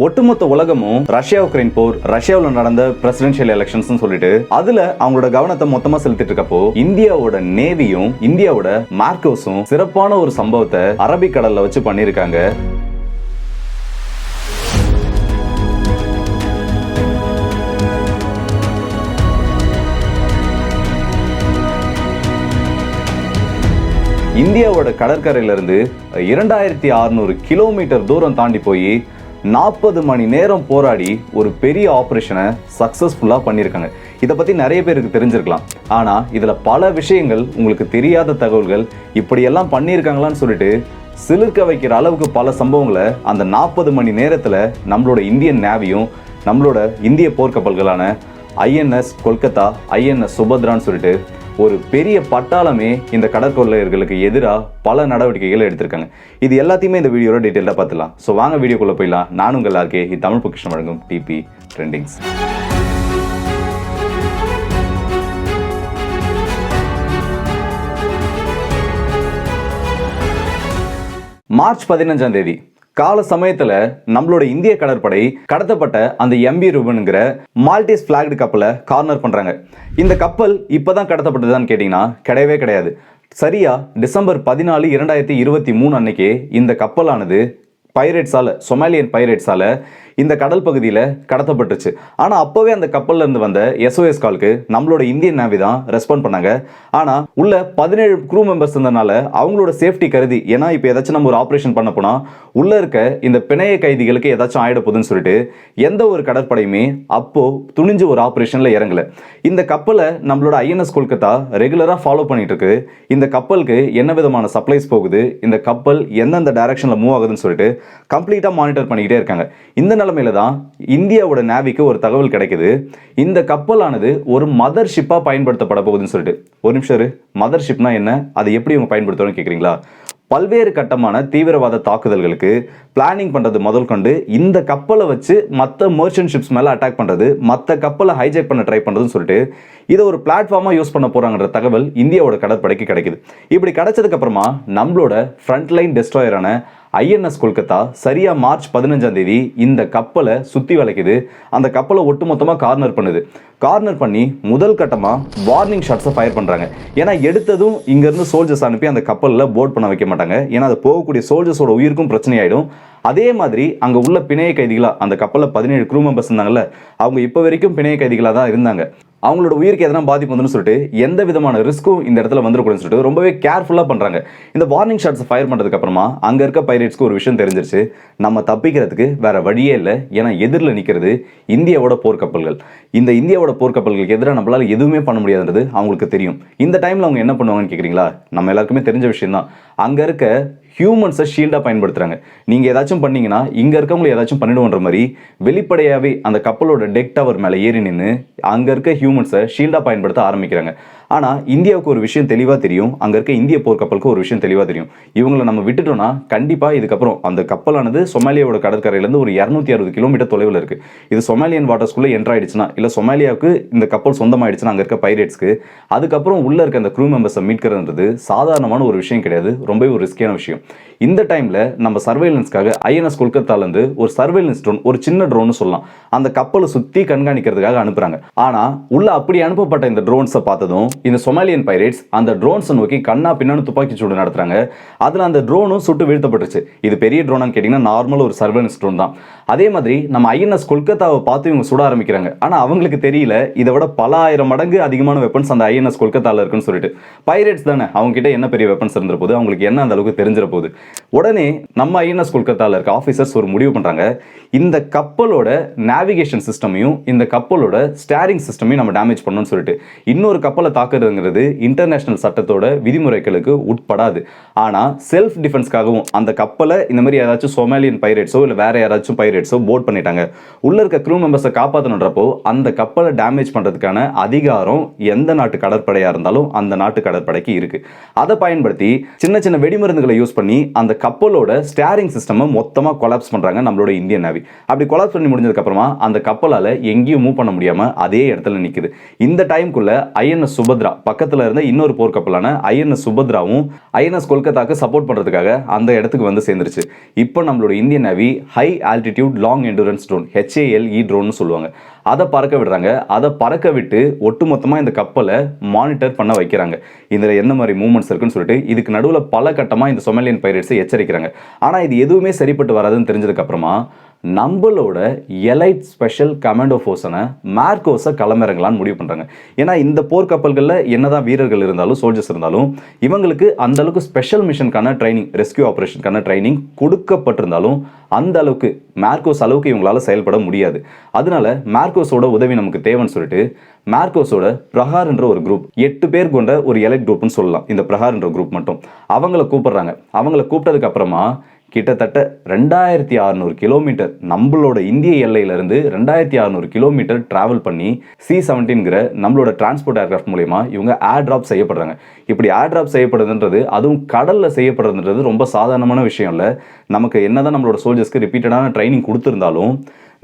ஒட்டுமொத்த உலகமும் Russia Ukraine போர், ரஷ்யாவில் நடந்த பிரசிடென்ஷியல் எலெக்ஷன்ஸ் சொல்லிட்டு அதுல அவங்களோட கவனத்தை மொத்தமா செலுத்திட்டு இருக்கப்போ இந்தியாவோட நேவியும் இந்தியாவோட மார்க்கோஸும் சிறப்பான ஒரு சம்பவத்தை அரபிக்கடல்ல வச்சு பண்ணிருக்காங்க. இந்தியாவோட கடற்கரையிலிருந்து 2600 கிலோமீட்டர் தூரம் தாண்டி போய் 40 மணி நேரம் போராடி ஒரு பெரிய ஆபரேஷனை சக்சஸ்ஃபுல்லா பண்ணியிருக்காங்க. இதை பத்தி நிறைய பேருக்கு தெரிஞ்சிருக்கலாம். ஆனா இதுல பல விஷயங்கள் உங்களுக்கு தெரியாத தகவல்கள் இப்படியெல்லாம் பண்ணியிருக்காங்களான்னு சொல்லிட்டு சிலிர்க்க வைக்கிற அளவுக்கு பல சம்பவங்களை அந்த 40 மணி நேரத்துல நம்மளோட இந்தியன் நேவியும் நம்மளோட இந்திய போர்க்கப்பல்களான INS கொல்கத்தா, INS சுபத்ரான்னு சொல்லிட்டு ஒரு பெரிய பட்டாளமே இந்த கடற்கொள்ளையர்களுக்கு எதிராக பல நடவடிக்கைகளை எடுத்திருக்காங்க. இது எல்லாத்தையுமே இந்த வீடியோட டீட்டெயிலாக பார்த்துலாம். ஸோ வாங்க வீடியோக்குள்ளே போயிடலாம். நான் உங்கள் RK, இது தமிழ் பொக்கிஷம் வழங்கும் TP ட்ரெண்டிங்ஸ். மார்ச் 15ஆம் தேதி கால சமயத்துல நம்மளோட இந்திய கடற்படை கடத்தப்பட்ட அந்த MV ரூபன்ங்கிற மால்டீஸ் பிளாக்டு கப்பலை கார்னர் பண்றாங்க. இந்த கப்பல் இப்பதான் கடத்தப்பட்டதுன்னு கேட்டீங்கன்னா கிடையவே கிடையாது. சரியா டிசம்பர் 14, 2023 அன்னைக்கு இந்த கப்பலானது பைரேட்ஸால, சொமாலியன் பைரேட்ஸால இந்த கடல் பகுதியில் கடத்தப்பட்டுச்சு. ஆனால் அப்போவே அந்த கப்பல்ல இருந்து வந்த SOS காலுக்கு நம்மளோட இந்தியன் நேவி தான் ரெஸ்பாண்ட் பண்ணாங்க. ஆனால் உள்ள 17 க்ரூ மெம்பர்ஸ் இருந்தனால அவங்களோட சேஃப்டி கருதி, ஏன்னா இப்போ ஏதாச்சும் நம்ம ஒரு ஆப்ரேஷன் பண்ண போனா உள்ள இருக்க இந்த பிணைய கைதிகளுக்கு ஏதாச்சும் ஆயிட போகுதுன்னு சொல்லிட்டு எந்த ஒரு கடற்படையுமே அப்போ துணிஞ்சு ஒரு ஆப்ரேஷன்ல இறங்கல. இந்த கப்பலை நம்மளோட INS கொல்கத்தா ரெகுலரா ஃபாலோ பண்ணிட்டு இருக்கு. இந்த கப்பலுக்கு என்ன விதமான சப்ளைஸ் போகுது, இந்த கப்பல் எந்தெந்த டைரக்ஷன்ல மூவ் ஆகுதுன்னு சொல்லிட்டு கம்ப்ளீட்டா மானிட்டர் பண்ணிக்கிட்டே இருக்காங்க. இந்த நிலைமையில தான் இந்தியாவோட நேவிக்கு ஒரு தகவல் கிடைக்குது. இந்த கப்பலானது ஒரு மதர் ஷிப்பா பயன்படுத்தப்பட போகுதுன்னு சொல்லிட்டு. ஒரு நிமிஷம், மதர் ஷிப்னா என்ன, அதை எப்படி இவங்க பயன்படுத்துறோம்னு கேக்குறீங்களா? பல்வேறு கட்டமான தீவிரவாத தாக்குதல்களுக்கு பிளானிங் பண்றது முதல் கொண்டு இந்த கப்பலை வச்சு மற்ற மர்ச்சன்ட் ஷிப்ஸ் மேல அட்டாக் பண்றது, மற்ற கப்பலை ஹைஜெக் பண்ண ட்ரை பண்றதுன்னு சொல்லிட்டு இதை ஒரு பிளாட்ஃபார்மா யூஸ் பண்ண போறாங்கன்ற தகவல் இந்தியாவோட கடற்படைக்கு கிடைக்குது. இப்படி கிடைச்சதுக்கு அப்புறமா நம்மளோட ஃப்ரண்ட்லைன் டெஸ்ட்ராயரான INS கொல்கத்தா சரியா மார்ச் 15ஆம் தேதி இந்த கப்பலை சுத்தி வளைக்குது. அந்த கப்பலை ஒட்டுமொத்தமா கார்னர் பண்ணுது. கார்னர் பண்ணி முதல் கட்டமா வார்னிங் ஷாட்ஸை ஃபயர் பண்றாங்க. ஏன்னா எடுத்ததும் இங்க இருந்து சோல்ஜர்ஸ் அனுப்பி அந்த கப்பல்ல போர்ட் பண்ண வைக்க மாட்டாங்க. ஏன்னா அது போகக்கூடிய சோல்ஜர்ஸோட உயிருக்கும் பிரச்சனை ஆயிடும். அதே மாதிரி அங்க உள்ள பிணைய கைதிகளா, அந்த கப்பல்ல 17 க்ரூ மெம்பர்ஸ் இருந்தாங்கல்ல, அவங்க இப்ப வரைக்கும் பிணைய கைதிகளா தான் இருந்தாங்க. அவங்களோட உயிருக்கு எதனா பாதிப்பு வந்துன்னு சொல்லிட்டு எந்த விதமான ரிஸ்க்கும் இந்த இடத்துல வந்துடக்கூடாதுன்னு சொல்லிட்டு ரொம்பவே கேர்ஃபுல்லா பண்றாங்க. இந்த வார்னிங் ஷாட்ஸ் ஃபயர் பண்றதுக்கு அப்புறமா அங்க இருக்க பைரேட்ஸ்க்கு ஒரு விஷயம் தெரிஞ்சிருச்சு. நம்ம தப்பிக்கிறதுக்கு வேற வழியே இல்லை. ஏன்னா எதிரில் நிற்கிறது இந்தியாவோட போர்க்கப்பல்கள். இந்த இந்தியாவோட போர்க்கப்பல்களுக்கு எதிராக நம்மளால எதுவுமே பண்ண முடியாதுன்றது அவங்களுக்கு தெரியும். இந்த டைம்ல அவங்க என்ன பண்ணுவாங்கன்னு கேக்குறீங்களா? நம்ம எல்லாருக்குமே தெரிஞ்ச விஷயம் தான். அங்க இருக்க ஹியூமன்ஸை ஷீல்டாக பயன்படுத்துறாங்க. நீங்க ஏதாச்சும் பண்ணீங்கன்னா இங்க இருக்கவங்களை ஏதாச்சும் பண்ணிடுவோன்ற மாதிரி வெளிப்படையாவே அந்த கப்பலோட டெக் டவர் மேலே ஏறி நின்று அங்க இருக்க ஹியூமன்ஸை ஷீல்டாக பயன்படுத்த ஆரம்பிக்கிறாங்க. ஆனா இந்தியாவுக்கு ஒரு விஷயம் தெளிவா தெரியும், அங்க இருக்க இந்திய போர்க்கப்பலுக்கு ஒரு விஷயம் தெளிவா தெரியும். இவங்களை நம்ம விட்டுட்டோம்னா கண்டிப்பா இதுக்கப்புறம் அந்த கப்பலானது சொமாலியாவோட கடற்கரையிலேருந்து ஒரு 260 கிலோமீட்டர் தொலைவில் இருக்கு. இது சொமாலியன் வாட்டர்ஸ்குள்ள என்டர் ஆயிடுச்சுன்னா, இல்ல சொமாலியாவுக்கு இந்த கப்பல் சொந்தமாயிடுச்சுன்னா அங்க இருக்க பைரேட்ஸ்க்கு, அதுக்கப்புறம் உள்ள இருக்க அந்த க்ரூ மெம்பர்ஸை மீட்கிறதுன்றது சாதாரணமான ஒரு விஷயம் கிடையாது. ரொம்பவே ஒரு ரிஸ்கியான விஷயம். இந்த டைம்ல நம்ம சர்வேலன்ஸ்க்காக INS கொல்கத்தால இருந்து ஒரு சர்வேலன்ஸ் ட்ரோன், ஒரு சின்ன ட்ரோன் சொல்லலாம், அந்த கப்பலை சுத்தி கண்காணிக்கிறதுக்காக அனுப்புறாங்க. ஆனா உள்ள அப்படி அனுப்பப்பட்ட இந்த ட்ரோன்ஸை பார்த்ததும் இந்த சொமாலியன் பைரேட்ஸ் அந்த ட்ரோன்ஸை நோக்கி கண்ணா பின்னான்னு துப்பாக்கி சூடு நடத்துறாங்க. அதுல அந்த ட்ரோனும் சுட்டு வீழ்த்தப்பட்டுச்சு. இது பெரிய ட்ரோனான்னு கேட்டீங்கன்னா நார்மல் ஒரு சர்வேலன்ஸ் ட்ரோன் தான். அதே மாதிரி நம்ம INS கொல்கத்தாவை பார்த்து இவங்க சுட ஆரம்பிக்கிறாங்க. ஆனா அவங்களுக்கு தெரியல இதை விட பல ஆயிரம் மடங்கு அதிகமான வெப்பன்ஸ் அந்த INS கொல்கத்தால இருக்குன்னு சொல்லிட்டு. பைரேட்ஸ் தானே, அவங்க கிட்ட என்ன பெரிய வெப்பன்ஸ் இருந்த போது, அவங்களுக்கு என்ன அந்த அளவுக்கு தெரிஞ்சிட போகுது. உடனே நம்ம INS கொல்கத்தால இருக்க ஆபீசர்ஸ் ஒரு முடிவு பண்றாங்க. இந்த கப்பலோட நேவிகேஷன் சிஸ்டமையும் இந்த கப்பலோட ஸ்டேரிங் சிஸ்டமையும் நம்ம டேமேஜ் பண்ணணும்னு சொல்லிட்டு. இன்னொரு கப்பலை தாக்குறதுங்கிறது இன்டர்நேஷனல் சட்டத்தோட விதிமுறைகளுக்கு உட்படாது. ஆனா செல்ஃப் டிஃபென்ஸ்க்காகவும் அந்த கப்பலை இந்த மாதிரி யாராச்சும் சொமாலியன் பைரேட்ஸோ இல்ல வேற யாராச்சும் பைரேட்ஸோ போர்ட் பண்ணிட்டாங்க, உள்ள இருக்க க்ரூ மெம்பர்ஸை காப்பாற்றணுன்றப்போ அந்த கப்பலை டேமேஜ் பண்றதுக்கான அதிகாரம் எந்த நாட்டு கடற்படையா இருந்தாலும் அந்த நாட்டு கடற்படைக்கு இருக்கு. அதை பயன்படுத்தி சின்ன சின்ன வெடிமருந்துகளை யூஸ் பண்ணி அந்த கப்பலோட ஸ்டேரிங் சிஸ்டம் மொத்தமாக கொலாப்ஸ் பண்ணுறாங்க நம்மளோட இந்தியன் நேவி. அப்படி கொலாப்ஸ் பண்ணி முடிஞ்சதுக்கப்புறமா அந்த கப்பலால் எங்கேயும் மூவ் பண்ண முடியாமல் அதே இடத்துல நிற்குது. இந்த டைமுக்குள்ள ஐஎன்எஸ் சுபத்ரா பக்கத்தில் இருந்த இன்னொரு போர்க்கப்பலான ஐஎன்எஸ் சுபத்ராவும் ஐஎன்எஸ் கொல்கத்தாக்கு சப்போர்ட் பண்ணுறதுக்காக அந்த இடத்துக்கு வந்து சேர்ந்துருச்சு. இப்போ நம்மளோட Indian navy high altitude long endurance drone HALE ட்ரோன்னு சொல்லுவாங்க, அதை பறக்க விடுறாங்க. அதை பறக்க விட்டு ஒட்டுமொத்தமாக இந்த கப்பலை மானிட்டர் பண்ண வைக்கிறாங்க. இதில் என்ன மாதிரி மூவ்மெண்ட்ஸ் இருக்குன்னு சொல்லிட்டு இதுக்கு நடுவில் பல கட்டமாக இந்த சொமாலியன் பைரேட்ஸை எச்சரிக்கிறாங்க. ஆனால் இது எதுவுமே சரிப்பட்டு வராதுன்னு தெரிஞ்சதுக்கப்புறமா நம்மளோட எலைட் ஸ்பெஷல் கமாண்டோ ஃபோர்ஸனை மார்கோஸை களமிறங்கலான்னு முடிவு பண்ணுறாங்க. ஏன்னா இந்த போர்க்கப்பல்களில் என்னதான் வீரர்கள் இருந்தாலும் சோல்ஜர்ஸ் இருந்தாலும் இவங்களுக்கு அந்த அளவுக்கு ஸ்பெஷல் மிஷனுக்கான ட்ரைனிங், ரெஸ்கியூ ஆப்ரேஷனுக்கான ட்ரைனிங் கொடுக்கப்பட்டிருந்தாலும் அந்த அளவுக்கு மார்கோஸ் அளவுக்கு இவங்களால செயல்பட முடியாது. அதனால மார்கோஸோட உதவி நமக்கு தேவைன்னு சொல்லிட்டு மார்கோஸோட பிரஹார் என்ற ஒரு குரூப், 8 பேர் கொண்ட ஒரு எலைட் குரூப்னு சொல்லலாம் இந்த பிரஹார் என்ற குரூப் மட்டும், அவங்கள கூப்பிடுறாங்க. அவங்கள கூப்பிட்டதுக்கு அப்புறமா கிட்டத்தட்ட 2600 கிலோமீட்டர் நம்மளோட இந்திய எல்லையிலிருந்து 2600 கிலோமீட்டர் டிராவல் பண்ணி C-17ங்கிற நம்மளோட டிரான்ஸ்போர்ட் ஏர்கிராஃப்ட் மூலமா இவங்க ஏர் டிராப் செய்யப்படுறாங்க. இப்படி ஏர் டிராப் செய்யப்படுதுன்றது, அதுவும் கடலில் செய்யப்படுறதுன்றது ரொம்ப சாதாரணமான விஷயம் இல்லை. நமக்கு என்னதான் நம்மளோட சோல்ஜர்ஸ்க்கு ரிப்பீட்டடான ட்ரைனிங் கொடுத்துருந்தாலும்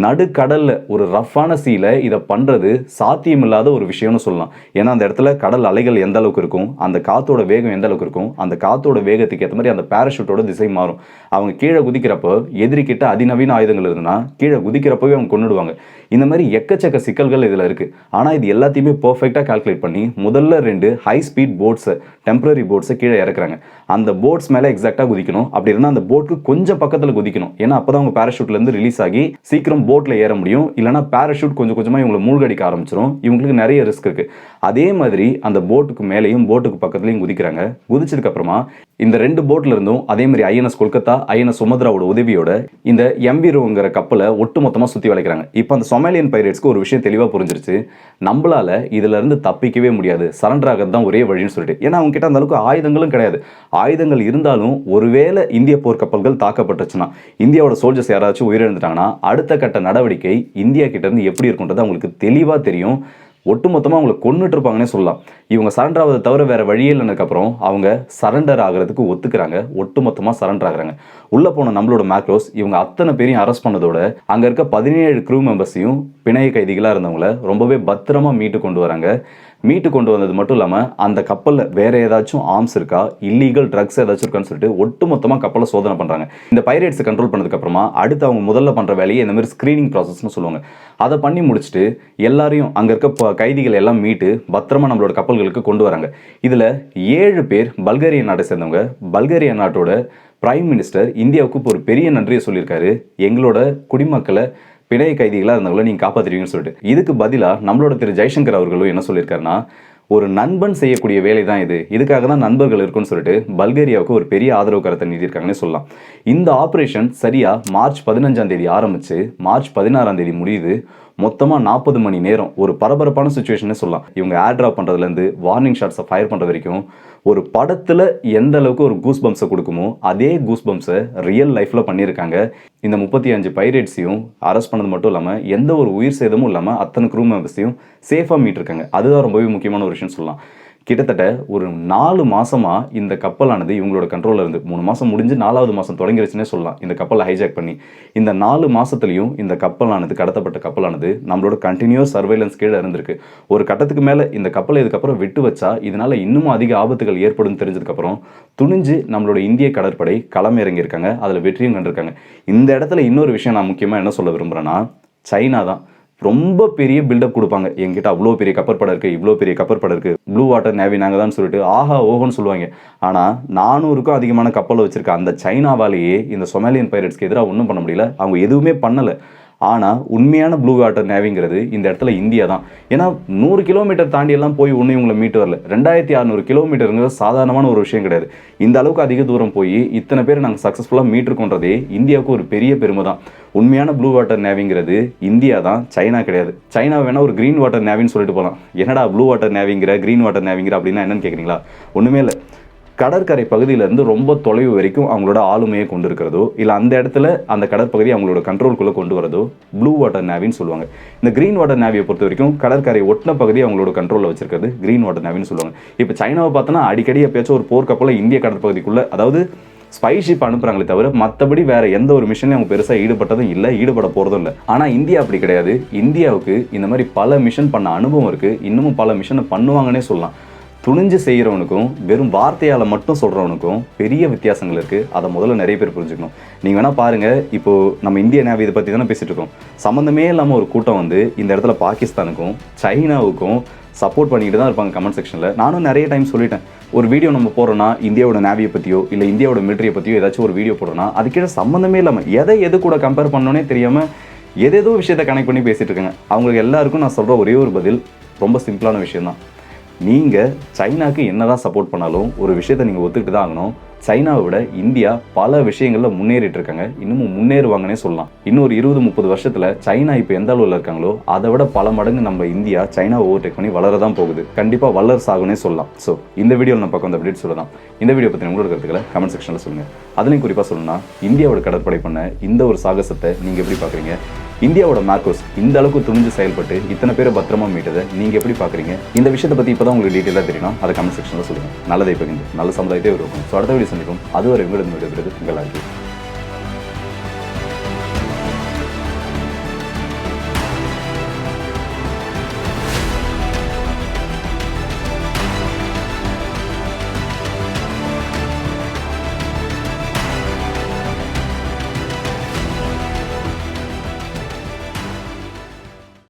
நடுக்கடலில் ஒரு ரஃப்பான சீல இதை பண்ணுறது சாத்தியமில்லாத ஒரு விஷயம்னு சொல்லலாம். ஏன்னா அந்த இடத்துல கடல் அலைகள் எந்த அளவுக்கு இருக்கும், அந்த காற்றோட வேகம் எந்த அளவுக்கு இருக்கும், அந்த காற்றோட வேகத்துக்கு ஏற்ற மாதிரி அந்த பேராஷூட்டோட திசை மாறும். அவங்க கீழே குதிக்கிறப்போ எதிரிக்கிட்ட அதிநவீன ஆயுதங்கள் இருந்ததுன்னா கீழே குதிக்கிறப்பவே அவங்க கொண்டுடுவாங்க. இந்த மாதிரி எக்கச்சக்க சிக்கல்கள் இதில் இருக்குது. ஆனால் இது எல்லாத்தையுமே பர்ஃபெக்டாக கால்குலேட் பண்ணி முதல்ல 2 ஹை ஸ்பீட் போட்ஸை, டெம்பரரி போட்ஸை கீழே இறக்குறாங்க. அந்த போட்ஸ் மேலே எக்ஸாக்டாக குதிக்கணும். அப்படி இருந்தால் அந்த போட்டுக்கு கொஞ்சம் பக்கத்தில் குதிக்கணும். ஏன்னா அப்போ தான் அவங்க பேராஷூட்லேருந்து ரிலீஸ் ஆகி சீக்கிரம் போட்டில் ஏற முடியும். இல்லைனா பேராஷூட் கொஞ்சம் கொஞ்சமாக இவங்களை மூழ்கடிக்க ஆரம்பிச்சிடும். இவங்களுக்கு நிறைய ரிஸ்க் இருக்குது. அதே மாதிரி அந்த போட்டுக்கு மேலேயும் போட்டுக்கு பக்கத்துலையும் குதிக்கிறாங்க. குதிச்சதுக்கப்புறமா இந்த 2 போட்ல இருந்தும் அதே மாதிரி ஐஎன்எஸ் கொல்கத்தா, ஐஎன்எஸ் சுமத்ராவோட உதவியோட இந்த எம்பிரோங்கிற கப்பலை ஒட்டுமொத்தமாக சுற்றி வளைக்கிறாங்க. இப்போ அந்த சொமாலியன் பைரேட்ஸ்க்கு ஒரு விஷயம் தெளிவாக புரிஞ்சிருச்சு, நம்மளால இதுல இருந்து தப்பிக்கவே முடியாது, சரண்டர் ஆகிறது தான் ஒரே வழின்னு சொல்லிட்டு. ஏன்னா அவங்க கிட்ட அந்த அளவுக்கு ஆயுதங்களும் கிடையாது. ஆயுதங்கள் இருந்தாலும் ஒருவேளை இந்திய போர்க்கப்பல்கள் தாக்கப்பட்டுச்சுன்னா, இந்தியாவோட சோல்ஜர்ஸ் யாராச்சும் உயிரிழந்துட்டாங்கன்னா அடுத்த கட்ட நடவடிக்கை இந்தியா கிட்ட இருந்து எப்படி இருக்குன்றது அவங்களுக்கு தெளிவாக தெரியும். ஒட்டுமொத்தமாக அவங்களை கொண்டுட்டு இருப்பாங்கன்னே சொல்லலாம். இவங்க சரண்டர் ஆவதை தவிர வேறு வழியே இல்லைனதுக்கப்புறம் அவங்க சரண்டர் ஆகிறதுக்கு ஒத்துக்கிறாங்க. ஒட்டுமொத்தமாக சரண்டர் ஆகுறாங்க. உள்ளே போன நம்மளோட மார்கோஸ் இவங்க அத்தனை பேரையும் அரெஸ்ட் பண்ணதோட அங்கே இருக்க 17 க்ரூ மெம்பர்ஸையும் பிணைய கைதிகளாக இருந்தவங்கள ரொம்பவே பத்திரமா மீட்டு கொண்டு வராங்க. மீட்டு கொண்டு வந்தது மட்டும் இல்லாமல் அந்த கப்பலில் வேறு ஏதாச்சும் ஆர்ம்ஸ் இருக்கா, இல்லீகல் ட்ரக்ஸ் ஏதாச்சும் இருக்கான்னு சொல்லிட்டு ஒட்டுமொத்தமாக கப்பலை சோதனை பண்ணுறாங்க. இந்த பைரேட்ஸை கண்ட்ரோல் பண்ணதுக்கப்புறமா அடுத்து அவங்க முதல்ல பண்ணுற வேலையை இந்த மாதிரி ஸ்க்ரீனிங் ப்ராசஸ்னு சொல்லுவாங்க. அதை பண்ணி முடிச்சுட்டு எல்லாரையும் அங்கே இருக்க கைதிகளை எல்லாம் மீட்டு பத்திரமா நம்மளோட கப்பல்களுக்கு கொண்டு வராங்க. இதில் 7 பேர் பல்கேரிய நாட்டை சேர்ந்தவங்க. பல்கேரிய நாட்டோட பிரைம் மினிஸ்டர் இந்தியாவுக்கு ஒரு பெரிய நன்றியை சொல்லியிருக்காரு, எங்களோட குடிமக்களை பிணைய கைதிகளாக இருந்தவங்களை நீங்கள் காப்பாற்றுவீங்கன்னு சொல்லிட்டு. இதுக்கு பதிலாக நம்மளோட திரு ஜெய்சங்கர் அவர்களும் என்ன சொல்லியிருக்காருன்னா, ஒரு நண்பன் செய்யக்கூடிய வேலை தான் இது, இதுக்காக தான் நண்பர்கள் இருக்குன்னு சொல்லிட்டு பல்கேரியாவுக்கு ஒரு பெரிய ஆதரவு கருத்தை நீட்டியிருக்காங்கன்னு சொல்லலாம். இந்த ஆப்ரேஷன் சரியாக மார்ச் 15ஆம் தேதி ஆரம்பித்து மார்ச் 16ஆம் தேதி முடியுது. மொத்தமாக 40 மணி நேரம் ஒரு பரபரப்பான சுச்சுவேஷனே சொல்லலாம். இவங்க ஏர் ட்ராப் பண்ணுறதுலேருந்து வார்னிங் ஷாட்ஸை ஃபயர் பண்ணுற வரைக்கும் ஒரு படத்தில் எந்த அளவுக்கு ஒரு கூஸ் பம்ப்ஸை கொடுக்குமோ அதே கூஸ் பம்ப்ஸை ரியல் லைஃப்பில் பண்ணியிருக்காங்க. இந்த 35 பைரேட்ஸையும் அரெஸ்ட் பண்ணது மட்டும் இல்லாமல் எந்த ஒரு உயிர் சேதமும் இல்லாமல் அத்தனை க்ரூ மெம்பர்ஸையும் சேஃபாக மீட்டிருக்காங்க. அதுதான் ரொம்பவே முக்கியமான ஒரு விஷயம் சொல்லலாம். கிட்டத்தட்ட ஒரு 4 மாதமாக இந்த கப்பலானது இவங்களோட கண்ட்ரோலில் இருந்து 3 மாதம் முடிஞ்சு 4வது மாதம் தொடங்கிருச்சுன்னே சொல்லலாம் இந்த கப்பலை ஹைஜாக் பண்ணி. இந்த 4 மாதத்துலையும் இந்த கப்பலானது, கடத்தப்பட்ட கப்பலானது நம்மளோட கண்டினியூஸ் சர்வைலன்ஸ் கீழே இருந்திருக்கு. ஒரு கட்டத்துக்கு மேலே இந்த கப்பலை இதுக்கப்புறம் விட்டு வச்சா இதனால் இன்னும் அதிக ஆபத்துகள் ஏற்படும் தெரிஞ்சதுக்கப்புறம் துணிஞ்சு நம்மளோட இந்திய கடற்படை களம் இறங்கியிருக்காங்க. அதில் வெற்றியும் கண்டிருக்காங்க. இந்த இடத்துல இன்னொரு விஷயம் நான் முக்கியமாக என்ன சொல்ல விரும்புகிறேன்னா, சைனா தான் ரொம்ப பெரிய பில்டப் கொடுப்பாங்க. என்கிட்ட அவ்வளோ பெரிய கப்பற்படை இருக்குது, இவ்வளோ பெரிய கப்பற்படை இருக்குது, ப்ளூ வாட்டர் நேவி நாங்கள் தான் சொல்லிட்டு ஆஹா ஓஹோன்னு சொல்லுவாங்க. ஆனால் 400க்கும் அதிகமான கப்பலை வச்சுருக்க அந்த சைனாவாலேயே இந்த சொமாலியன் பைரேட்ஸ்க்கு எதிராக ஒன்றும் பண்ண முடியல. அவங்க எதுவுமே பண்ணலை. ஆனால் உண்மையான ப்ளூ வாட்டர் நேவிங்கிறது இந்த இடத்துல இந்தியா தான். ஏன்னா 100 கிலோமீட்டர் தாண்டி எல்லாம் போய் ஒன்றும் இவங்களை மீட்டு வரல. 2600 கிலோமீட்டருங்கிறது சாதாரணமான ஒரு விஷயம் கிடையாது. இந்த அளவுக்கு அதிக தூரம் போய் இத்தனை பேர் நாங்கள் சக்ஸஸ்ஃபுல்லாக மீட்டுருக்கோன்றதே இந்தியாவுக்கு ஒரு பெரிய பெருமை தான். உண்மையான ப்ளூ வாட்டர் நேவிங்கிறது இந்தியா தான், சைனா கிடையாது. சைனா வேணால் ஒரு க்ரீன் வாட்டர் நேவின்னு சொல்லிட்டு போகலாம். என்னடா ப்ளூ வாட்டர் நேவிங்கிற, க்ரீன் வாட்டர் நேவிங்கிற அப்படின்னா என்னன்னு கேட்குறீங்களா? ஒன்றுமே இல்லை. கடற்கரை பகுதியிலேருந்து ரொம்ப தொலைவு வரைக்கும் அவங்களோட ஆளுமையை கொண்டு இருக்கிறதோ, இல்லை அந்த இடத்துல அந்த கடற்பகுதி அவங்களோட கண்ட்ரோல்குள்ளே கொண்டு வரதோ ப்ளூ வாட்டர் நேவின்னு சொல்லுவாங்க. இந்த க்ரீன் வாட்டர் நேவியை பொறுத்த வரைக்கும் கடற்கரை ஒட்டின பகுதி அவங்களோட கண்ட்ரோலில் வச்சிருக்கிறது க்ரீன் வாட்டர் நேவின்னு சொல்லுவாங்க. இப்போ சைனாவை பார்த்தோன்னா அடிக்கடி எப்பயாச்சும் ஒரு போர்க்கப்பலை இந்திய கடற்பகுதிக்குள்ளே, அதாவது ஸ்பை ஷிப் அனுப்புறாங்களே தவிர மற்றபடி வேற எந்த ஒரு மிஷன்லையும் அவங்க பெருசாக ஈடுபட்டதும் இல்லை, ஈடுபட போகிறதும் இல்லை. ஆனால் இந்தியா அப்படி கிடையாது. இந்தியாவுக்கு இந்த மாதிரி பல மிஷன் பண்ண அனுபவம் இருக்குது. இன்னமும் பல மிஷனை பண்ணுவாங்கன்னே சொல்லலாம். துணிஞ்சு செய்கிறவனுக்கும் வெறும் வார்த்தையால் மட்டும் சொல்கிறவனுக்கும் பெரிய வித்தியாசங்கள் இருக்குது. அதை முதல்ல நிறைய பேர் புரிஞ்சுக்கணும். நீங்கள் வேணால் பாருங்கள், இப்போது நம்ம இந்திய நேவி இதை பற்றி தானே பேசிகிட்டு இருக்கோம். சம்மந்தமே இல்லாமல் ஒரு கூட்டம் வந்து இந்த இடத்துல பாகிஸ்தானுக்கும் சைனாவுக்கும் சப்போர்ட் பண்ணிக்கிட்டு தான் இருப்பாங்க கமெண்ட் செக்ஷனில். நானும் நிறைய டைம் சொல்லிட்டேன், ஒரு வீடியோ நம்ம போடுறோன்னா இந்தியாவோட நேவியை பற்றியோ இல்லை இந்தியாவோட மிலிட்டரியை பற்றியோ ஏதாச்சும் ஒரு வீடியோ போடுறோன்னா அதுக்கிட்ட சம்மந்தமே இல்லாமல் எது கூட கம்பேர் பண்ணோன்னே தெரியாமல் ஏதேதோ விஷயத்தை கனெக்ட் பண்ணி பேசிகிட்டு இருக்காங்க. அவங்களுக்கு எல்லாருக்கும் நான் சொல்கிற ஒரே ஒரு பதில் ரொம்ப சிம்பிளான விஷயந்தான். நீங்கள் சைனாவுக்கு என்ன தான் சப்போர்ட் பண்ணாலும் ஒரு விஷயத்தை நீங்கள் ஒத்துக்கிட்டு தான் ஆகணும். சைனாவை விட இந்தியா பல விஷயங்களில் முன்னேறிட்டு இருக்காங்க, இன்னமும் முன்னேறுவாங்கன்னே சொல்லலாம். இன்னொரு 20-30 வருஷத்தில் சைனா இப்போ எந்த அளவில் இருக்காங்களோ அதை விட பல மடங்கு நம்ம இந்தியா சைனாவை ஓவர்டேக் பண்ணி வளரதான் போகுது. கண்டிப்பாக வல்லரசு ஆகுனே சொல்லலாம். ஸோ இந்த வீடியோவில் நம்ம பக்கம் அந்த அப்டேட் சொல்லலாம். இந்த வீடியோ பற்றி உங்களோட கருத்துக்களை கமெண்ட் செக்ஷனில் சொல்லுங்கள். அதுலேயும் குறிப்பாக சொல்லணும்னா இந்தியாவோட கடற்படை பண்ண இந்த ஒரு சாகசத்தை நீங்கள் எப்படி பார்க்குறீங்க? இந்தியாவோட மார்க்கோஸ் இந்த அளவுக்கு துணிஞ்சு செயல்பட்டு இத்தனை பேரை பத்திரமா மீட்டதை நீங்கள் எப்படி பார்க்குறீங்க? இந்த விஷயத்தை பற்றி இப்போ தான் உங்களுக்கு டீட்டெயிலாக தெரியணும். அதை கமெண்ட் செக்ஷனில் சொல்லுங்கள். நல்லதை பகிர்ந்து நல்ல சமுதாயத்தை உருவாக்கும். ஸோ அடுத்த வீடியோ சந்திக்கும். அதுவரை உங்களிடம் விடைபெறுவது உங்கள் ஆர்கே.